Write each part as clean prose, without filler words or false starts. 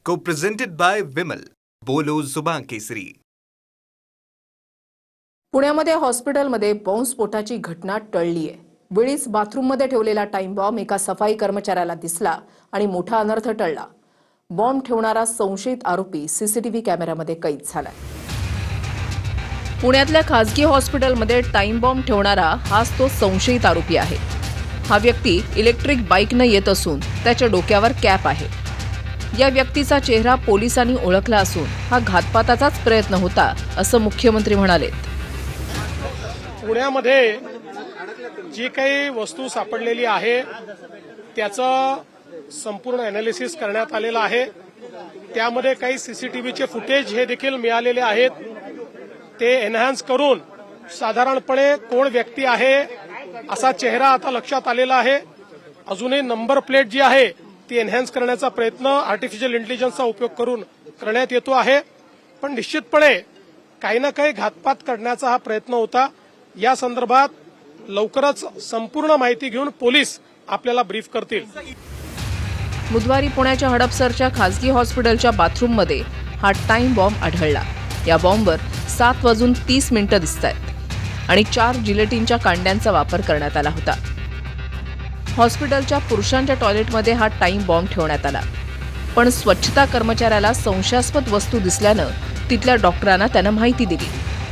Co-presented by Vimal. बोलो जुबान केसरी. पुण्यामध्ये हॉस्पिटलमध्ये बॉम्बस्फोटाची घटना टळली आहे. वेळीच बाथरूममध्ये ठेवलेला टाइम बॉम्ब एका सफाई कर्मचाऱ्याला दिसला आणि मोठा अनर्थ टळला. बॉम्ब ठेवणारा संशयित आरोपी सीसीटीव्ही कॅमेऱ्यामध्ये कैद झाला. पुण्यातल्या खासगी हॉस्पिटलमध्ये टाइम बॉम्ब ठेवणारा हाच तो संशयित आरोपी आहे. हा व्यक्ती इलेक्ट्रिक बाईकनं येत असून त्याच्या डोक्यावर कॅप आहे. या व्यक्तीचा चेहरा पोलिसांनी ओळखला असून हा घातपाताचाच प्रयत्न होता असं मुख्यमंत्री म्हणाले. पुण्यामध्ये जी काही वस्तू सापडलेली आहे त्याचं संपूर्ण एनालिसिस करण्यात आलेलं आहे. त्यामध्ये काही सीसीटीव्हीचे फुटेज हे देखील मिळालेले आहेत. ते एनहान्स करून साधारणपणे कोण व्यक्ती आहे असा चेहरा आता लक्षात आलेला आहे. अजूनही नंबर प्लेट जी आहे ती एनहान्स करण्याचा प्रयत्न आर्टिफिशियल इंटेलिजन्सचा उपयोग करून करण्यात येतो आहे. पण निश्चितपणे काही ना काही घातपात करण्याचा हा प्रयत्न होता. या संदर्भात लवकरच संपूर्ण माहिती घेऊन पोलीस आपल्याला ब्रीफ करतील. बुधवारी पुण्याच्या हडपसरच्या खासगी हॉस्पिटलच्या बाथरूममध्ये हा टाइम बॉम्ब आढळला. या बॉम्बवर 7:30 दिसतायत आणि 4 जिलेटिनच्या कांड्यांचा वापर करण्यात आला होता. हॉस्पिटलच्या पुरुषांच्या टॉयलेटमध्ये हा टाइम बॉम्ब ठेवण्यात आला. पण स्वच्छता कर्मचाऱ्याला संशयास्पद वस्तू दिसल्यानं तिथल्या डॉक्टरांना त्यानं माहिती दिली.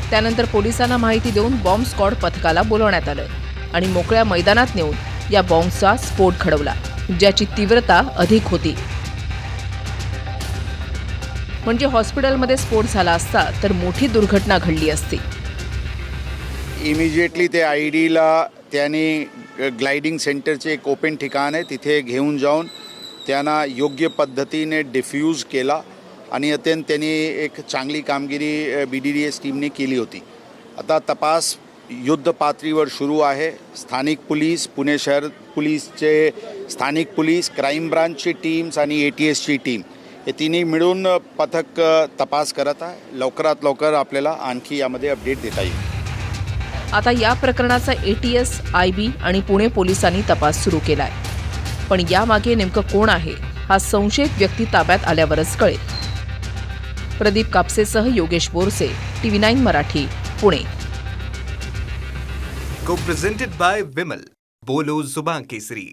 त्यानंतर पोलिसांना माहिती देऊन बॉम्ब स्क्वॉड पथकाला बोलवण्यात आलं आणि मोकळ्या मैदानात नेऊन या बॉम्बचा स्फोट घडवला, ज्याची तीव्रता अधिक होती. म्हणजे हॉस्पिटलमध्ये स्फोट झाला असता तर मोठी दुर्घटना घडली असती. इमिजिएटली ते आयडीला त्यांनी ग्लाइडिंग सेंटरचे एक ओपन ठिकाण आहे तिथे घेऊन जाऊन त्यांना योग्य पद्धतीने डिफ्यूज केला आणि अत्यंत त्यांनी एक चांगली कामगिरी BDDS टीमने केली होती. आता तपास युद्ध पातळीवर सुरू आहे. स्थानिक पोलीस, पुणे शहर पोलीसचे स्थानिक पोलीस, क्राईम ब्रांचची टीम्स आणि ATSची टीम हे तिन्ही मिळून पथक तपास करत आहे. लवकरात लवकर आपल्याला आणखी यामध्ये अपडेट देता येईल. आता या प्रकरणाचा ATS, IB आणि पुणे पोलिसांनी तपास सुरू केलाय. पण यामागे नेमकं कोण आहे हा संशयित व्यक्ती ताब्यात आल्यावरच कळेल. Pradeep कापसेसह Yogesh Borse, TV9 Marathi, Pune. Co-presented by Vimal. बोलो जुबान केसरी.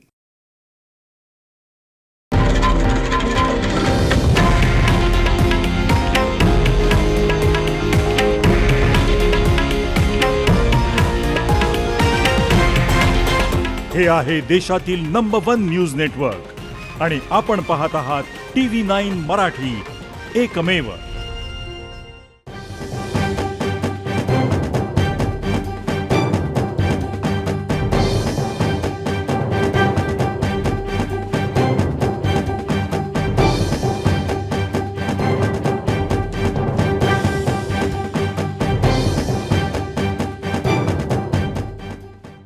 हे आहे देशातील नंबर 1 न्यूज नेटवर्क आणि आपण पाहत आहात TV9 मराठी, एकमेव.